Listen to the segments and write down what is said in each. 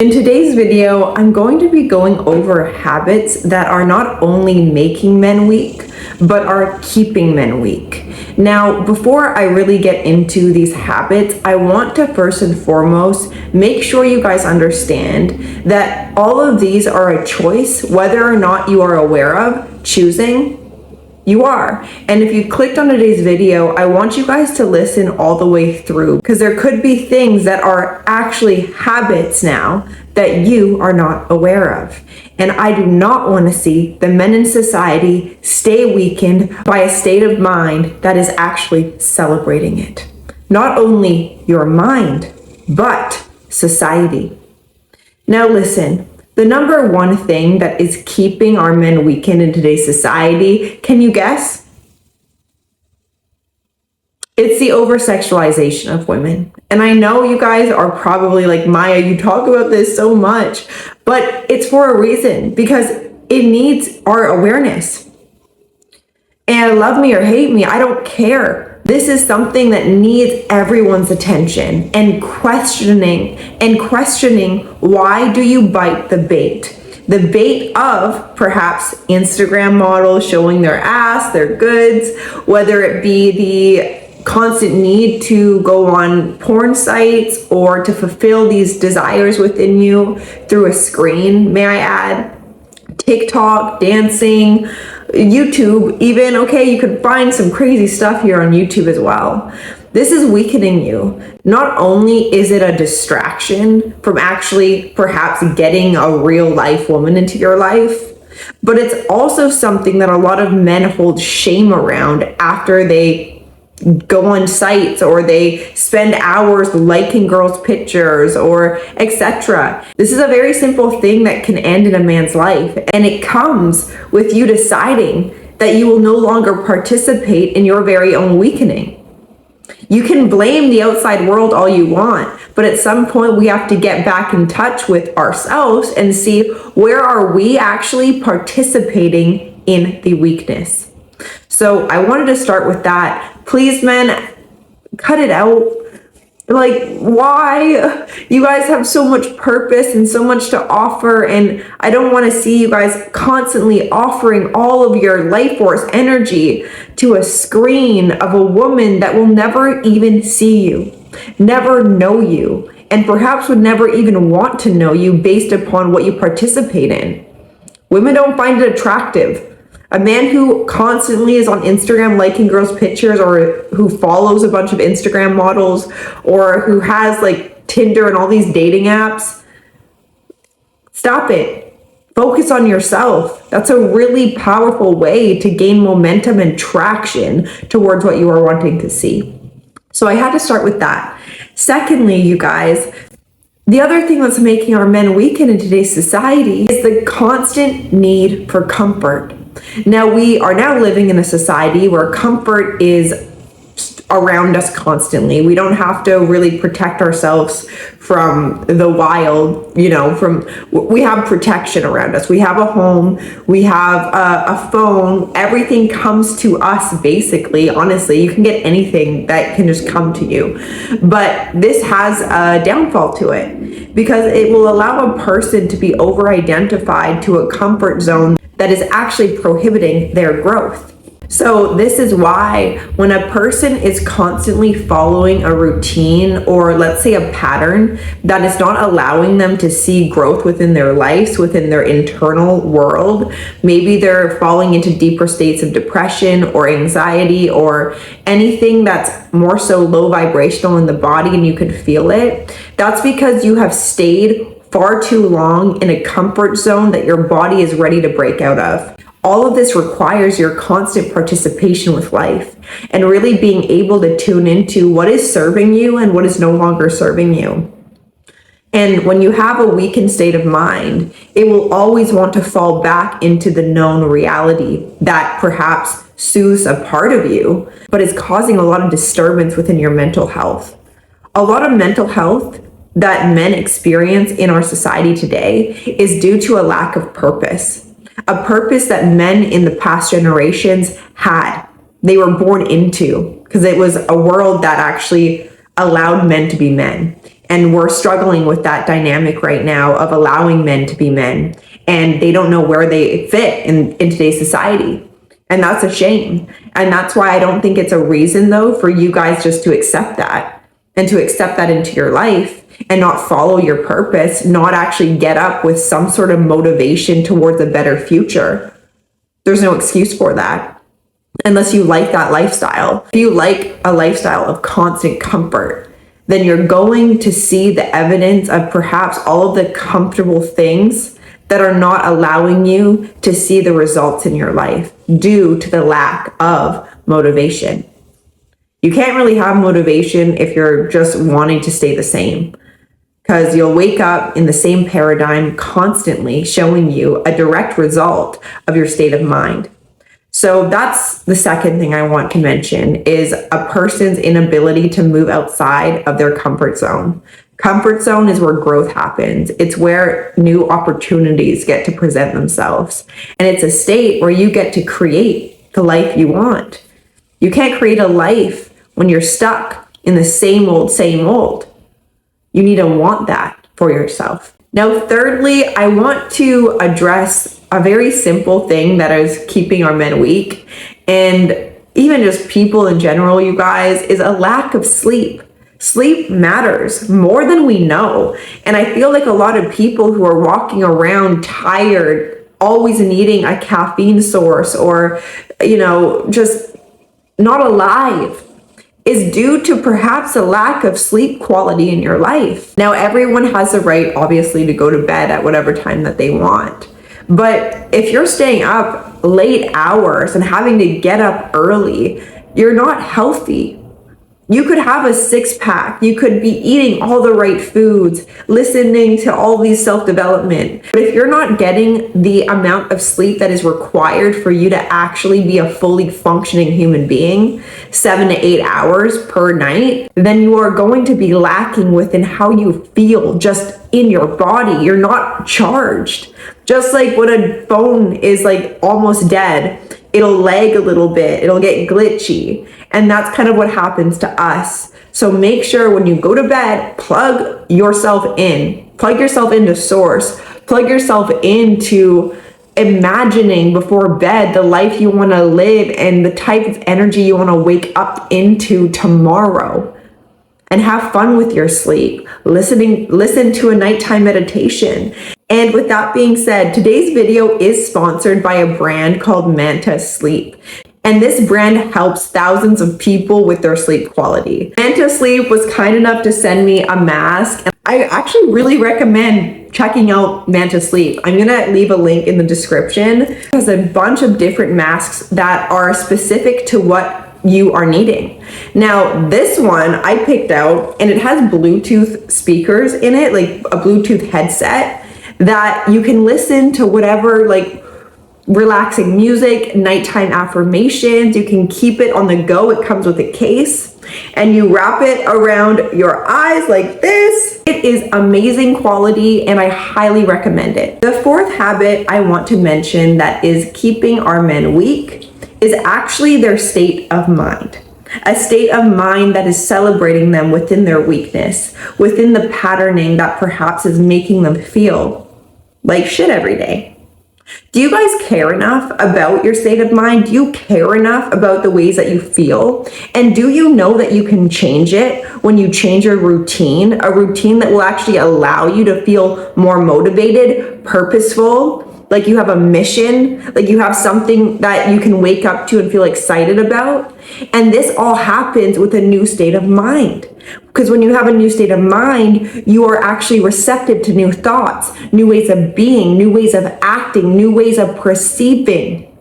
In today's video, I'm going to be going over habits that are not only making men weak, but are keeping men weak. Now, before I really get into these habits, I want to first and foremost make sure you guys understand that all of these are a choice, whether or not you are aware of choosing. You are. And if you clicked on today's video, I want you guys to listen all the way through, because there could be things that are actually habits now that you are not aware of. And I do not want to see the men in society stay weakened by a state of mind that is actually celebrating it. Not only your mind, but society. Now listen. The number one thing that is keeping our men weakened in today's society, can you guess? It's the oversexualization of women. And I know you guys are probably like, Maya, you talk about this so much, but it's for a reason, because it needs our awareness. And love me or hate me, I don't care. This is something that needs everyone's attention and questioning why do you bite the bait? The bait of perhaps Instagram models showing their ass, their goods, whether it be the constant need to go on porn sites or to fulfill these desires within you through a screen, may I add, TikTok, dancing, YouTube, even, okay, you could find some crazy stuff here on YouTube as well. This is weakening you. Not only is it a distraction from actually perhaps getting a real life woman into your life, but it's also something that a lot of men hold shame around after they go on sites or they spend hours liking girls' pictures or etc. This is a very simple thing that can end in a man's life, and it comes with you deciding that you will no longer participate in your very own weakening. You can blame the outside world all you want, but at some point we have to get back in touch with ourselves and see, where are we actually participating in the weakness? So I wanted to start with that. Please, men, cut it out. Like, why? You guys have so much purpose and so much to offer, and I don't want to see you guys constantly offering all of your life force energy to a screen of a woman that will never even see you, never know you, and perhaps would never even want to know you based upon what you participate in. Women don't find it attractive. A man who constantly is on Instagram liking girls' pictures, or who follows a bunch of Instagram models, or who has like Tinder and all these dating apps, stop it. Focus on yourself. That's a really powerful way to gain momentum and traction towards what you are wanting to see. So I had to start with that. Secondly, you guys, the other thing that's making our men weaken in today's society is the constant need for comfort. Now, we are now living in a society where comfort is around us constantly. We don't have to really protect ourselves from the wild, we have protection around us. We have a home, we have a phone, everything comes to us basically. Honestly, you can get anything that can just come to you. But this has a downfall to it, because it will allow a person to be over-identified to a comfort zone that is actually prohibiting their growth. So this is why when a person is constantly following a routine, or let's say a pattern that is not allowing them to see growth within their lives, within their internal world, maybe they're falling into deeper states of depression or anxiety or anything that's more so low vibrational in the body and you can feel it, that's because you have stayed far too long in a comfort zone that your body is ready to break out of. All of this requires your constant participation with life and really being able to tune into what is serving you and what is no longer serving you. And when you have a weakened state of mind, it will always want to fall back into the known reality that perhaps soothes a part of you, but is causing a lot of disturbance within your mental health. A lot of mental health that men experience in our society today is due to a lack of purpose. A purpose that men in the past generations had. They were born into, because it was a world that actually allowed men to be men. And we're struggling with that dynamic right now of allowing men to be men, and they don't know where they fit in today's society. And that's a shame. And that's why I don't think it's a reason, though, for you guys just to accept that and to accept that into your life and not follow your purpose, not actually get up with some sort of motivation towards a better future. There's no excuse for that unless you like that lifestyle. If you like a lifestyle of constant comfort, then you're going to see the evidence of perhaps all of the comfortable things that are not allowing you to see the results in your life due to the lack of motivation. You can't really have motivation if you're just wanting to stay the same, because you'll wake up in the same paradigm constantly showing you a direct result of your state of mind. So that's the second thing I want to mention, is a person's inability to move outside of their comfort zone. Comfort zone is where growth happens. It's where new opportunities get to present themselves. And it's a state where you get to create the life you want. You can't create a life when you're stuck in the same old. You need to want that for yourself. Now, thirdly, I want to address a very simple thing that is keeping our men weak, and even just people in general, you guys, is a lack of sleep. Sleep matters more than we know. And I feel like a lot of people who are walking around tired, always needing a caffeine source, or, just not alive, is due to perhaps a lack of sleep quality in your life. Now, everyone has the right, obviously, to go to bed at whatever time that they want. But if you're staying up late hours and having to get up early, you're not healthy. You could have a six-pack. You could be eating all the right foods, listening to all these self-development. But if you're not getting the amount of sleep that is required for you to actually be a fully functioning human being, 7 to 8 hours per night, then you are going to be lacking within how you feel just in your body. You're not charged. Just like when a phone is like almost dead, it'll lag a little bit, it'll get glitchy. And that's kind of what happens to us. So make sure when you go to bed, plug yourself into source, plug yourself into imagining before bed the life you want to live and the type of energy you want to wake up into tomorrow. And have fun with your sleep. Listen to a nighttime meditation. And with that being said, today's video is sponsored by a brand called MANTA Sleep. And this brand helps thousands of people with their sleep quality. MANTA Sleep was kind enough to send me a mask. And I actually really recommend checking out MANTA Sleep. I'm gonna leave a link in the description. It has a bunch of different masks that are specific to what you are needing. Now, this one I picked out, and it has Bluetooth speakers in it, like a Bluetooth headset, that you can listen to whatever, like relaxing music, nighttime affirmations. You can keep it on the go. It comes with a case, and you wrap it around your eyes like this. It is amazing quality, and I highly recommend it. The fourth habit I want to mention that is keeping our men weak is actually their state of mind. A state of mind that is celebrating them within their weakness, within the patterning that perhaps is making them feel like shit every day. Do you guys care enough about your state of mind? Do you care enough about the ways that you feel? And do you know that you can change it when you change your routine, a routine that will actually allow you to feel more motivated, purposeful, like you have a mission, like you have something that you can wake up to and feel excited about? And this all happens with a new state of mind. Because when you have a new state of mind, you are actually receptive to new thoughts, new ways of being, new ways of acting, new ways of perceiving.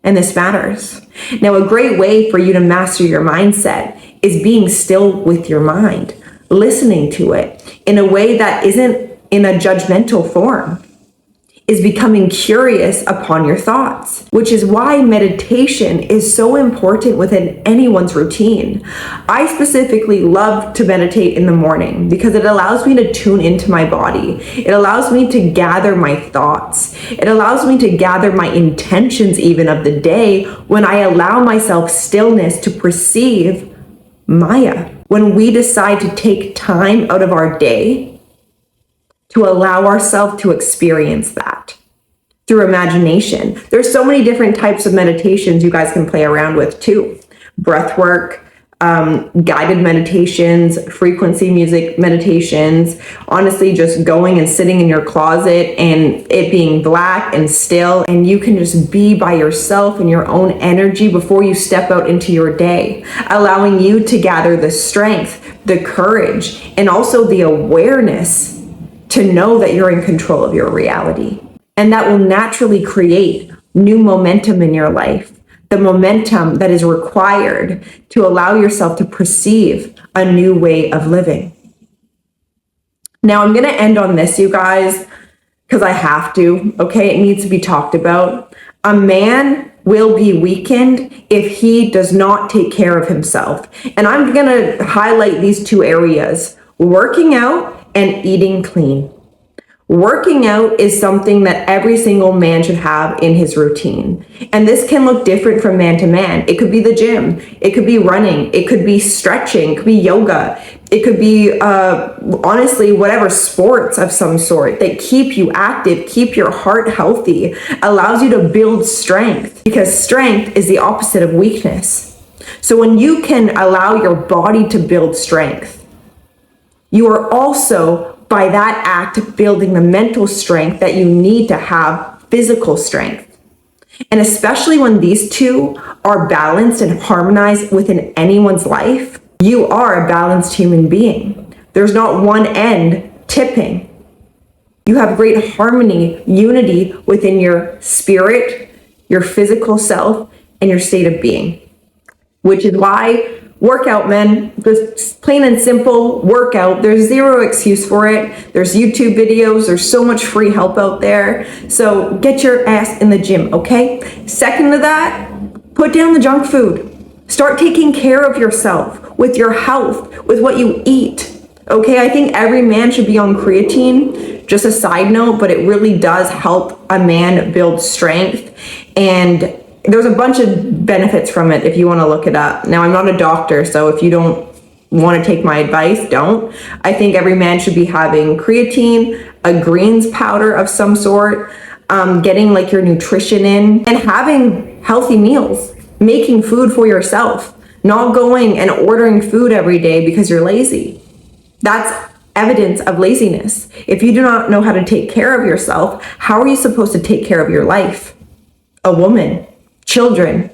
And this matters. Now, a great way for you to master your mindset is being still with your mind, listening to it in a way that isn't in a judgmental form, is becoming curious upon your thoughts, which is why meditation is so important within anyone's routine. I specifically love to meditate in the morning because it allows me to tune into my body. It allows me to gather my thoughts. It allows me to gather my intentions even of the day when I allow myself stillness to perceive Maya. when we decide to take time out of our day to allow ourselves to experience that through imagination. There's so many different types of meditations you guys can play around with too. Breath work, guided meditations, frequency music meditations, honestly, just going and sitting in your closet and it being black and still, and you can just be by yourself in your own energy before you step out into your day, allowing you to gather the strength, the courage, and also the awareness to know that you're in control of your reality. And that will naturally create new momentum in your life. The momentum that is required to allow yourself to perceive a new way of living. Now, I'm going to end on this, you guys, because I have to, okay? It needs to be talked about. A man will be weakened if he does not take care of himself. And I'm going to highlight these two areas: working out and eating clean. Working out is something that every single man should have in his routine. And this can look different from man to man. It could be the gym. It could be running. It could be stretching. It could be yoga. It could be, honestly, whatever, sports of some sort that keep you active, keep your heart healthy, allows you to build strength, because strength is the opposite of weakness. So when you can allow your body to build strength, you are also, by that act, building the mental strength that you need to have physical strength. And especially when these two are balanced and harmonized within anyone's life, you are a balanced human being. There's not one end tipping. You have great harmony, unity within your spirit, your physical self, and your state of being. Which is why workout, men, just plain and simple workout. There's zero excuse for it. There's YouTube videos. There's so much free help out there. So get your ass in the gym, okay? Second to that, put down the junk food. Start taking care of yourself with your health, with what you eat, okay? I think every man should be on creatine. Just a side note, but it really does help a man build strength. And there's a bunch of benefits from it if you want to look it up. Now, I'm not a doctor, so if you don't want to take my advice, don't. I think every man should be having creatine, a greens powder of some sort, getting like your nutrition in, and having healthy meals, making food for yourself, not going and ordering food every day because you're lazy. That's evidence of laziness. If you do not know how to take care of yourself, how are you supposed to take care of your life? A woman, children.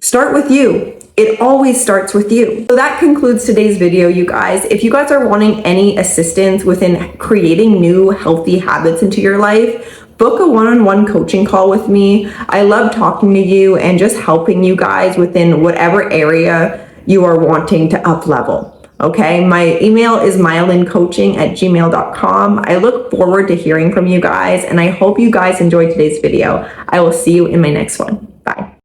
Start with you. It always starts with you. So that concludes today's video, you guys. If you guys are wanting any assistance within creating new healthy habits into your life, book a one-on-one coaching call with me. I love talking to you and just helping you guys within whatever area you are wanting to up level. Okay, my email is myelincoaching@gmail.com. I look forward to hearing from you guys, and I hope you guys enjoyed today's video. I will see you in my next one. Bye.